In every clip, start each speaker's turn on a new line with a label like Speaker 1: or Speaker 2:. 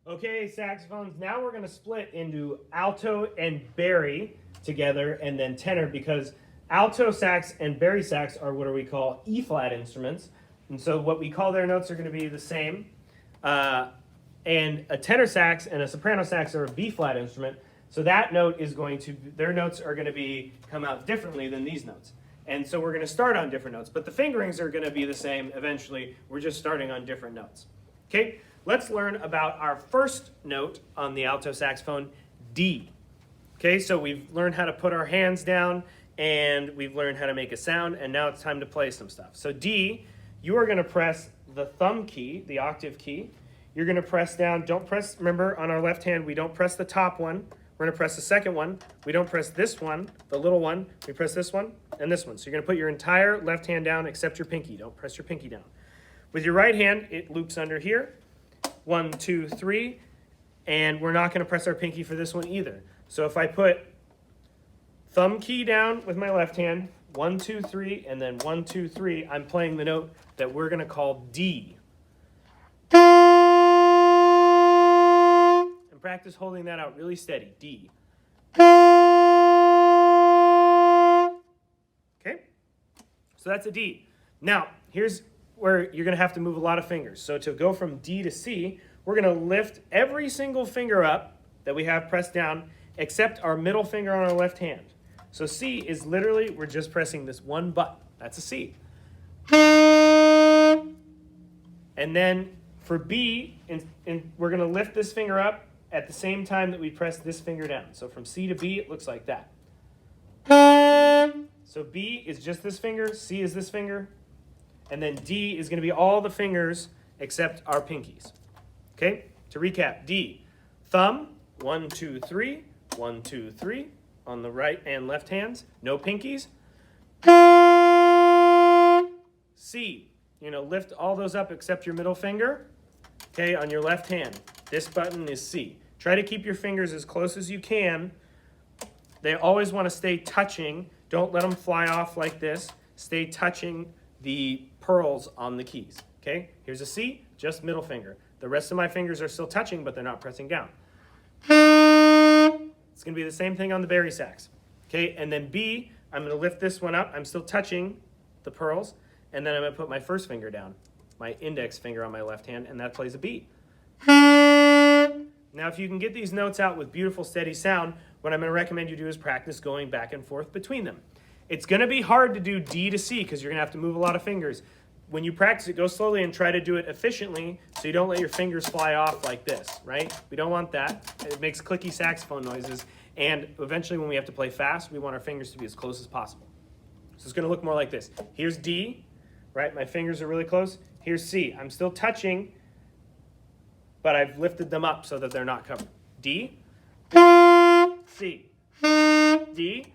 Speaker 1: Okay, saxophones, now we're going to split into alto and bari together and then tenor, because alto sax and bari sax are what we call E-flat instruments. And so what we call their notes are going to be the same. And a tenor sax and a soprano sax are a B-flat instrument. So that note is going to, their notes are going to come out differently than these notes. And so we're going to start on different notes, but the fingerings are going to be the same eventually. We're just starting on different notes. Okay, let's learn about our first note on the alto saxophone, D. Okay, so we've learned how to put our hands down and we've learned how to make a sound, and now it's time to play some stuff. So D, you are going to press the thumb key, the octave key. You're going to press down, don't press, remember on our left hand, we don't press the top one. We're going to press the second one. We don't press this one, the little one. We press this one and this one. So you're going to put your entire left hand down except your pinky. Don't press your pinky down. With your right hand, it loops under here. 1, 2, 3. And we're not going to press our pinky for this one either. So if I put thumb key down with my left hand, 1, 2, 3, and then 1, 2, 3, I'm playing the note that we're going to call D. Practice holding that out really steady. D. Okay? So that's a D. Now, here's where you're going to have to move a lot of fingers. So to go from D to C, we're going to lift every single finger up that we have pressed down except our middle finger on our left hand. So C is literally, we're just pressing this one button. That's a C. And then for B, we're going to lift this finger up at the same time that we press this finger down. So from C to B, it looks like that. So B is just this finger, C is this finger, and then D is going to be all the fingers except our pinkies. Okay? To recap, D, thumb, 1, 2, 3, 1, 2, 3, on the right and left hands, no pinkies. C, lift all those up except your middle finger, okay, on your left hand. This button is C. Try to keep your fingers as close as you can. They always want to stay touching. Don't let them fly off like this. Stay touching the pearls on the keys. Okay? Here's a C, just middle finger. The rest of my fingers are still touching, but they're not pressing down. It's going to be the same thing on the bari sax. Okay? And then B, I'm going to lift this one up. I'm still touching the pearls. And then I'm going to put my first finger down, my index finger on my left hand, and that plays a B. Now, if you can get these notes out with beautiful, steady sound, what I'm going to recommend you do is practice going back and forth between them. It's going to be hard to do D to C because you're going to have to move a lot of fingers. When you practice it, go slowly and try to do it efficiently so you don't let your fingers fly off like this, right? We don't want that. It makes clicky saxophone noises. And eventually, when we have to play fast, we want our fingers to be as close as possible. So it's going to look more like this. Here's D, right? My fingers are really close. Here's C. I'm still touching, but I've lifted them up so that they're not covered. D, C, D.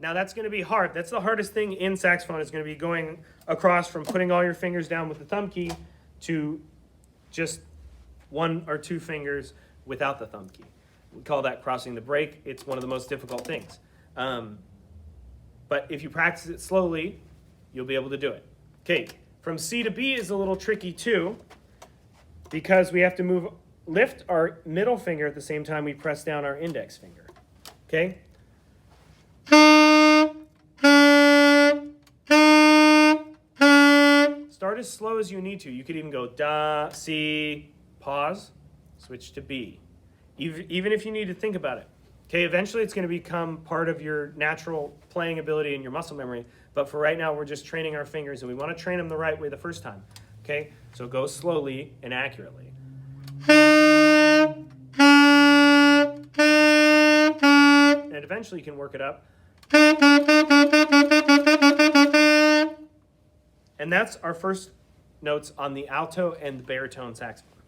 Speaker 1: Now that's going to be hard. That's the hardest thing in saxophone, is going to be going across from putting all your fingers down with the thumb key to just 1 or 2 fingers without the thumb key. We call that crossing the break. It's one of the most difficult things. But if you practice it slowly, you'll be able to do it. Okay, from C to B is a little tricky too, because we have to lift our middle finger at the same time we press down our index finger. Okay? Start as slow as you need to. You could even go da, C, pause, switch to B. Even if you need to think about it. Okay, eventually it's going to become part of your natural playing ability and your muscle memory, but for right now we're just training our fingers, and we want to train them the right way the first time. Okay, so go slowly and accurately. And eventually you can work it up. And that's our first notes on the alto and the baritone saxophone.